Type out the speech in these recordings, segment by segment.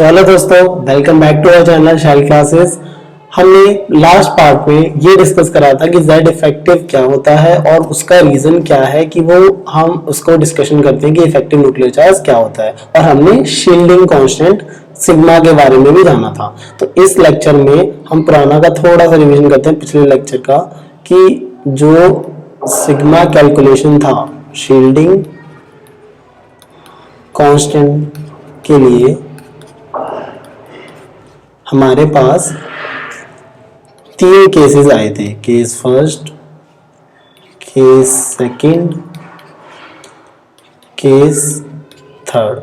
तो हेलो दोस्तों, welcome back to our channel Shail classes. हमने लास्ट पार्ट में ये डिस्कस करा था कि जेड इफेक्टिव क्या होता है और उसका रीजन क्या है कि वो हम उसको डिस्कशन करते हैं कि इफेक्टिव न्यूक्लियर चार्ज क्या होता है, और हमने शील्डिंग कांस्टेंट सिग्मा के बारे में भी जाना था। तो इस लेक्चर में हम पुराना का थोड़ा सा रिवीजन करते हैं, पिछले लेक्चर का, कि जो सिग्मा कैलकुलेशन था शील्डिंग कांस्टेंट के लिए हमारे पास तीन केसेस आए थे, case first, case second, case third.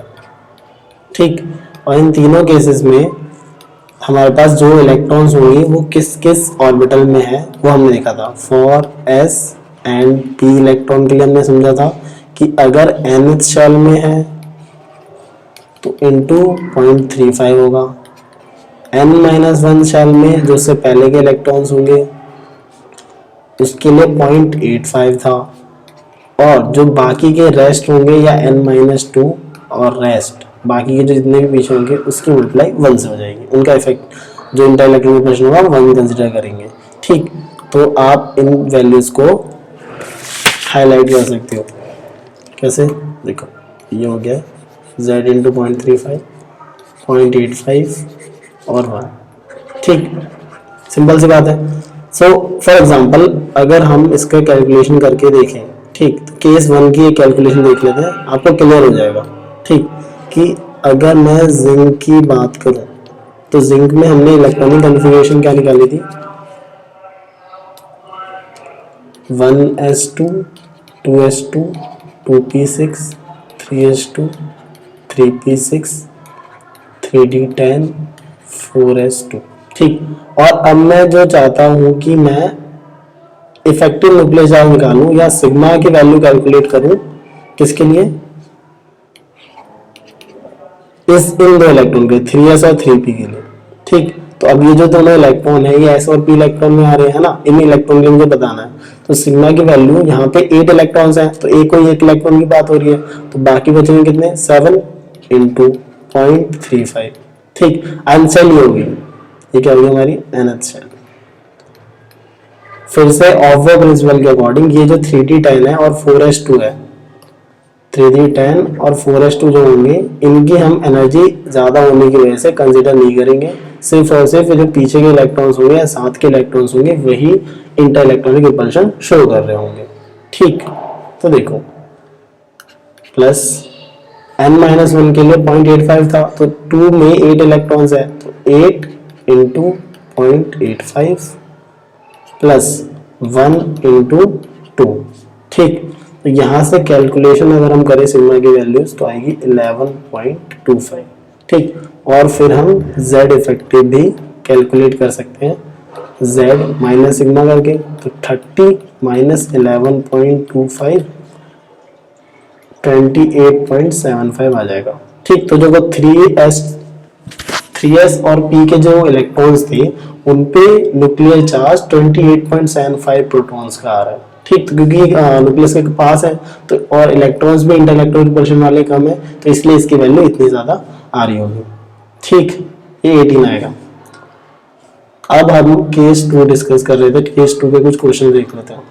ठीक, और इन तीनों केसेस में हमारे पास जो इलेक्ट्रॉन्स होंगे वो किस किस ऑर्बिटल में है वो हमने देखा था। For S and P electron के लिए हमने समझा था कि अगर nth शेल में है तो इनटू 0.35 होगा, n-1 शेल में जो उससे पहले के इलेक्ट्रॉन्स होंगे उसके लिए 0.85 था, और जो बाकी के रेस्ट होंगे या n-2 और रेस्ट बाकी के जो जितने भी पीछे होंगे उसकी मल्टीप्लाई 1 से हो जाएगी। उनका इफेक्ट जो इंटर इलेक्ट्रॉनिक पोजीशन होगा 1 कंसिडर करेंगे। ठीक, तो आप इन वैल्यूज को हाईलाइट कर सकते हो। कैसे? देखो, ये हो गया z इंटू 0.35, 0.85 और 1। ठीक, सिंपल सी बात है। सो फॉर एग्जांपल अगर हम इसका कैलकुलेशन करके देखें, ठीक, तो केस 1 की एक कैलकुलेशन देख लेते हैं, आपको क्लियर हो जाएगा। ठीक, कि अगर मैं जिंक की बात करूं तो जिंक में हमने इलेक्ट्रॉनिक कॉन्फ़िगरेशन क्या निकाली थी, 1s2 2s2 2p6 3s2 3p6 3d10 4s2। ठीक, और अब मैं जो चाहता हूं कि मैं इफेक्टिव न्यूक्लियर चार्ज निकालूं या सिग्मा की वैल्यू कैलकुलेट करूं, किसके लिए, इन दो इलेक्ट्रॉन के 3s और 3p के लिए। ठीक, तो अब ये जो दोनों इलेक्ट्रॉन है ये s और p इलेक्ट्रॉन में आ रहे हैं ना, इन इलेक्ट्रॉन के मुझे बताना है। तो सिग्मा की वैल्यू यहाँ पे 8 इलेक्ट्रॉन्स हैं, तो एक कोई एक इलेक्ट्रॉन की बात हो रही है, तो बाकी बचेंगे कितने, 7 इंटू 0.35। ठीक, आंसर ये होगी, ये क्या होगी हमारी nth शेल। फिर से ऑफ प्रिंसिपल के अकॉर्डिंग ये जो 3d10 है और 4s2 है, 3d10 और 4s2 जो होंगे इनकी हम एनर्जी ज्यादा होने की वजह से कंसीडर नहीं करेंगे, सिर्फ और सिर्फ जो पीछे के इलेक्ट्रॉन्स होंगे या साथ के इलेक्ट्रॉन्स होंगे वही इंटर इलेक्ट्रॉनिक रिपल्शन शो कर रहे होंगे। ठीक, तो देखो प्लस n-1 के लिए 0.85 था, तो 2 में 8 इलेक्ट्रॉन्स है, तो 8 इंटू 0.85 प्लस 1 इंटू 2। ठीक, तो यहाँ से कैलकुलेशन अगर हम करें सिग्मा की वैल्यूज तो आएगी 11.25। ठीक, और फिर हम z इफेक्टिव भी कैलकुलेट कर सकते हैं, z माइनस सिग्मा करके, तो 30 माइनस 11.25 28.75 आ जाएगा। ठीक, तो जो 3s और p के जो इलेक्ट्रॉन्स थे उन पे न्यूक्लियर चार्ज 28.75 प्रोटॉन्स का आ रहा है। ठीक, तो क्योंकि न्यूक्लियस के पास है तो और इलेक्ट्रॉन्स भी इंटर इलेक्ट्रॉनिक रिपल्शन वाले कम है, तो इसलिए इसकी वैल्यू इतनी ज्यादा आ रही होगी। ठीक, ये 18 आएगा। अब हम केस 2 डिस्कस कर रहे थे, केस 2 के कुछ क्वेश्चन देख लेते हैं।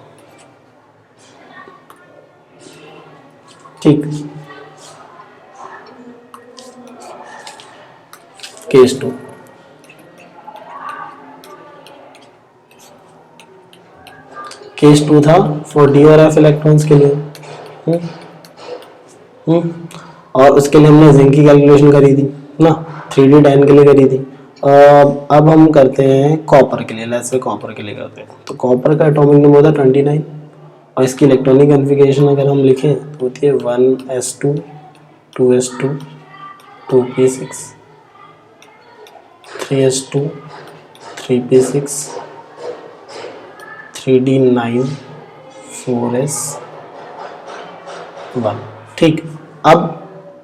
ठीक, केस 2 केस 2 था फॉर डी और एफ इलेक्ट्रॉन्स के लिए। और उसके लिए हमने जिंक की कैलकुलेशन करी थी ना, 3d10 के लिए करी थी। अब हम करते हैं कॉपर के लिए, लेट्स से कॉपर के लिए करते हैं। तो कॉपर का एटॉमिक नंबर होता है 29, और इसकी इलेक्ट्रॉनिक कॉन्फ़िगरेशन अगर हम लिखें तो होती है 1s2 2s2 2p6 3s2 3p6 3d9 4s1। ठीक, अब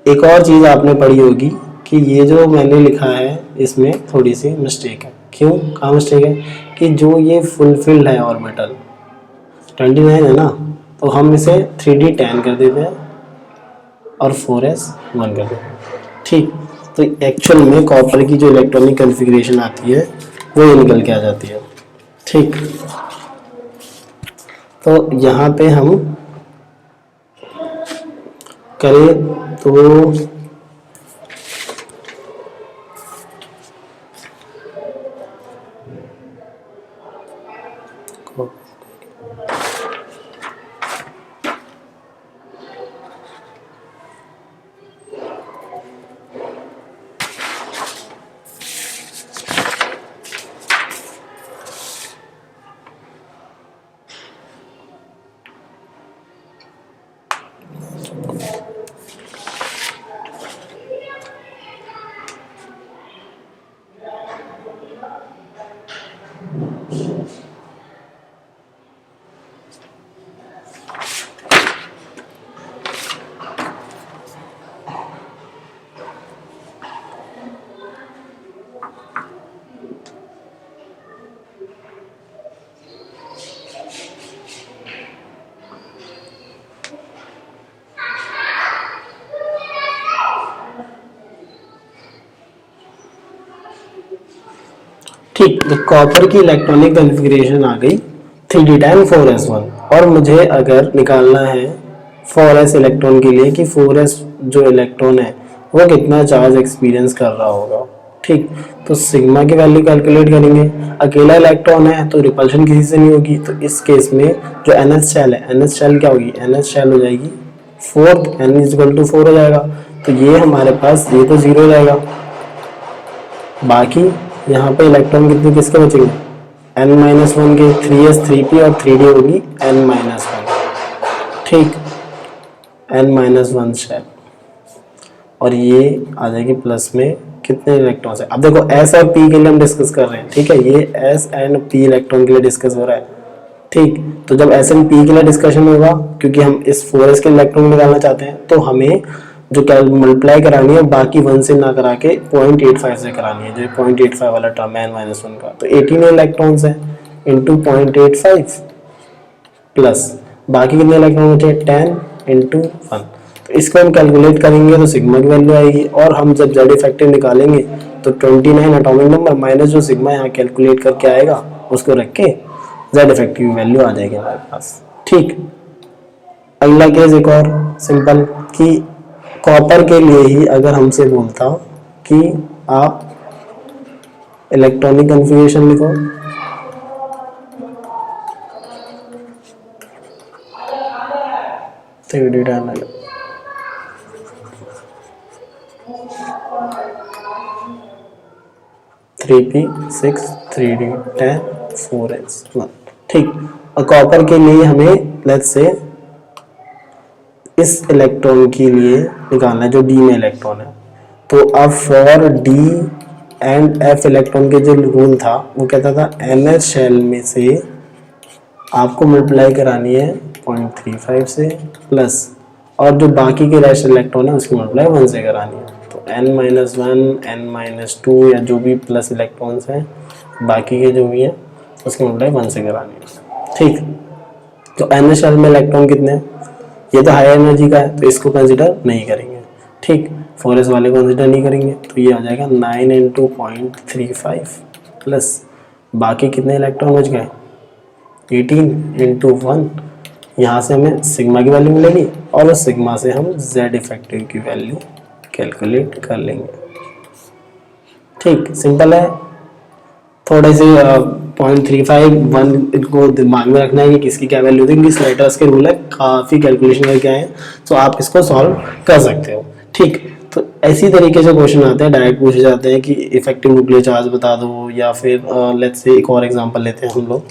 एक और चीज़ आपने पढ़ी होगी कि ये जो मैंने लिखा है इसमें थोड़ी सी मिस्टेक है। क्यों, कहाँ मिस्टेक है, कि जो ये फुलफिल्ड है ऑर्बिटल 29 है ना, तो हम इसे 3d10 कर देते हैं और 4s1 कर देते हैं। ठीक, तो एक्चुअल में कॉपर की जो इलेक्ट्रॉनिक कॉन्फ़िगरेशन आती है वो ये निकल के आ जाती है। ठीक, तो यहाँ पे हम करें तो ठीक, तो कॉपर की इलेक्ट्रॉनिक कॉन्फ़िगरेशन आ गई 3d10 4s1 और मुझे अगर निकालना है 4s इलेक्ट्रॉन के लिए कि 4s जो इलेक्ट्रॉन है वो कितना चार्ज एक्सपीरियंस कर रहा होगा। ठीक, तो सिग्मा की वैल्यू कैलकुलेट करेंगे। अकेला इलेक्ट्रॉन है तो रिपल्शन किसी से नहीं होगी, तो इस केस में जो NS शेल है, NS शेल क्या होगी, NS शेल हो जाएगी 4, n इक्वल टू 4 हो जाएगा। तो ये हमारे पास ये तो 0 हो जाएगा। बाकी यहाँ पे इलेक्ट्रॉन कितने किसके बचेंगे, n-1 के, 3s 3p और 3d होगी n-1। ठीक, n-1 शेल और ये आ जाएगी प्लस में कितने इलेक्ट्रॉन है। अब देखो s और p के लिए हम डिस्कस कर रहे हैं। ठीक है, ये s एंड p इलेक्ट्रॉन के लिए डिस्कस हो रहा है। ठीक, तो जब s एंड p के लिए डिस्कशन होगा, क्योंकि हम इस 4s के इलेक्ट्रॉन निकालना चाहते हैं, तो हमें जो मल्टीप्लाई करानी है बाकी 1 से ना करा के 0.85 से करानी है, जो 0.85 वाला टर्म है n-1 का। तो 18 इलेक्ट्रॉन्स है इंटू 0.85 प्लस बाकी कितने इलेक्ट्रॉन बचे 10 इंटू 1। तो इसको हम कैलकुलेट करेंगे तो सिग्मा की वैल्यू आएगी, और हम जब जेड इफेक्टिव निकालेंगे तो 29 एटॉमिक नंबर माइनस जो सिग्मा यहाँ कैलकुलेट करके आएगा उसको रख के जेड इफेक्टिव वैल्यू आ जाएगी हमारे पास। ठीक, अगला केस एक और सिंपल कि कॉपर के लिए ही अगर हमसे बोलता कि आप इलेक्ट्रॉनिक कॉन्फ़िगरेशन लिखो, तो डेटा 3p6 3d10 4s1। ठीक, और कॉपर के लिए हमें लेट्स से इस इलेक्ट्रॉन के लिए निकालना है जो डी में इलेक्ट्रॉन है। तो अब for D and F electron के जो रूल था वो कहता था NH शेल में से आपको मल्टीप्लाई करानी है 0.35 से प्लस, और जो बाकी के रेस्ट इलेक्ट्रॉन है उसकी मल्टीप्लाई 1 से करानी है। तो n-1 n-2 या जो भी प्लस इलेक्ट्रॉन्स हैं बाकी के जो भी हैं उसकी मल्टीप्लाई 1 से करानी है। ठीक, तो NH शेल में इलेक्ट्रॉन कितने हैं, ये तो हाई एनर्जी का है तो इसको कंसिडर नहीं करेंगे। ठीक, 4s वाले को कंसिडर नहीं करेंगे, तो ये आ जाएगा 9 इंटू 0.35 प्लस बाकी कितने इलेक्ट्रॉन बच गए 18 इंटू 1। यहाँ से हमें सिग्मा की वैल्यू मिलेगी और उस सिग्मा से हम जेड इफेक्टिव की वैल्यू कैलकुलेट कर लेंगे। ठीक, सिंपल है। थोड़े से 0.35 को दिमाग में रखना है कि किसकी क्या वैल्यू थी, स्लाइडर्स के रूल है, काफ़ी कैलकुलेशन करके आए हैं, तो आप इसको सॉल्व कर सकते हो। ठीक, तो ऐसी तरीके से क्वेश्चन आते हैं, डायरेक्ट पूछे जाते हैं कि इफेक्टिव न्यूक्लियर चार्ज बता दो, या फिर लेट्स से एक और एग्जांपल लेते हैं हम लोग,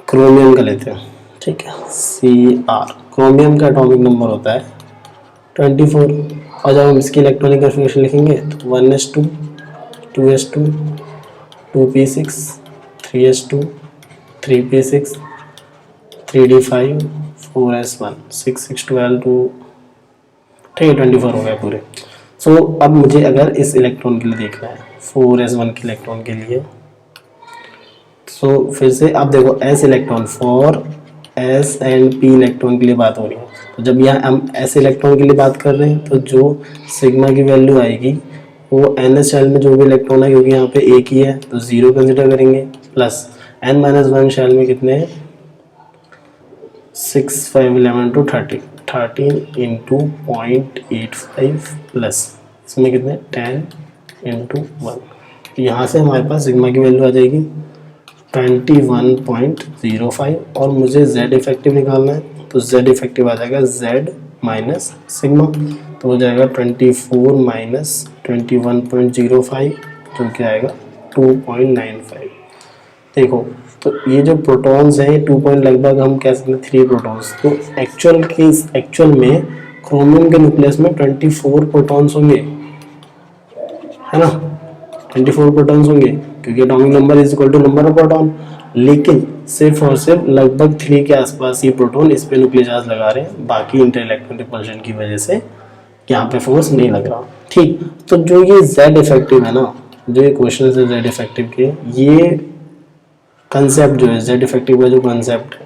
क्रोमियम का लेते हैं। ठीक है, Cr, क्रोमियम का एटॉमिक नंबर होता है 24, और जब हम इसकी इलेक्ट्रॉनिक कॉन्फ़िगरेशन लिखेंगे तो 1s2 2s2 2p6 3s2 3p6 3d5 4s1 6 6 12 2। ठीक है, 24 हो गए पूरे। सो अब मुझे अगर इस इलेक्ट्रॉन के लिए देखना है 4s1 के इलेक्ट्रॉन के लिए, सो फिर से आप देखो s electron 4 S and P electron के लिए बात हो रही है। तो जब यहाँ हम एस इलेक्ट्रॉन के लिए बात कर रहे हैं तो जो सिग्मा की वैल्यू आएगी वो एन एस शेल में जो भी इलेक्ट्रॉन है, क्योंकि यहाँ पे एक ही है तो 0 कंसिडर करेंगे, प्लस n-1 शेल में कितने हैं 6 5 11 to 13 इंटू 0.85 प्लस इसमें कितने 10 इंटू 1। तो यहाँ से हमारे पास सिग्मा की वैल्यू आ जाएगी 21.05 और मुझे z इफेक्टिव निकालना है तो z इफेक्टिव आ जाएगा z माइनस सिग्मा, तो हो जाएगा 24 माइनस 21.05 जो कि आएगा 2.95। देखो तो ये जो प्रोटॉन्स हैं 2 पॉइंट लगभग हम कह सकते हैं 3 प्रोटॉन्स, तो एक्चुअल में क्रोमियम के न्यूक्लियस में 24 प्रोटॉन्स होंगे, है ना, 24 प्रोटॉन्स होंगे क्योंकि atomic number is equal to number of proton, लेकिन सिर्फ और सिर्फ लगभग 3 के आसपास ये प्रोटॉन इस पे न्यूक्लियर चार्ज लगा रहे हैं, बाकी इंटर इलेक्ट्रॉन रिपल्शन की वजह से यहाँ पे फोर्स नहीं लग रहा। ठीक, तो जो ये Z इफेक्टिव है ना, जो ये क्वेश्चन है Z इफेक्टिव के, ये कंसेप्ट जो है Z इफेक्टिव का जो कंसेप्ट है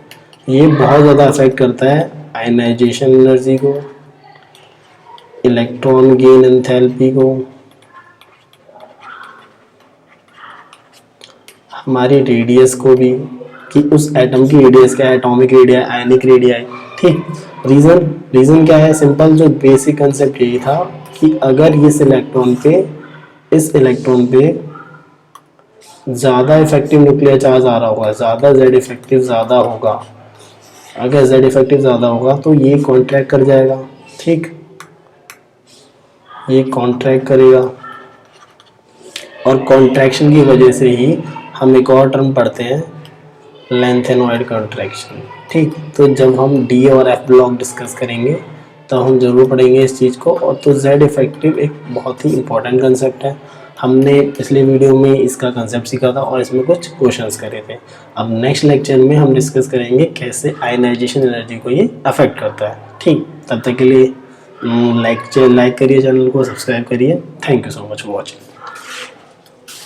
ये बहुत ज़्यादा अफेक्ट करता है आयनाइजेशन एनर्जी को, इलेक्ट्रॉन गेन एंथैल्पी को, हमारी रेडियस को भी, कि उस एटम की रेडियस क्या है, एटॉमिक रेडिया, आयनिक रेडिया है। ठीक, रीज़न क्या है, सिंपल जो बेसिक कंसेप्ट यही था कि अगर इस इलेक्ट्रॉन पे ज़्यादा इफेक्टिव न्यूक्लियर चार्ज आ रहा होगा, ज़्यादा Z इफेक्टिव ज़्यादा होगा, अगर Z इफेक्टिव ज़्यादा होगा तो ये कॉन्ट्रैक्ट कर जाएगा। ठीक, ये कॉन्ट्रैक्ट करेगा और कॉन्ट्रैक्शन की वजह से ही हम एक और टर्म पढ़ते हैं लेंथेनॉइड कॉन्ट्रैक्शन। ठीक, तो जब हम D और F ब्लॉक डिस्कस करेंगे तो हम जरूर पढ़ेंगे इस चीज़ को। और तो Z इफेक्टिव एक बहुत ही इंपॉर्टेंट कंसेप्ट है, हमने पिछले वीडियो में इसका कंसेप्ट सीखा था और इसमें कुछ क्वेश्चंस करे थे। अब नेक्स्ट लेक्चर में हम डिस्कस करेंगे कैसे आयनाइजेशन एनर्जी को ये अफेक्ट करता है। ठीक, तब तक के लिए लाइक करिए, चैनल को सब्सक्राइब करिए। Thank you so much for watching.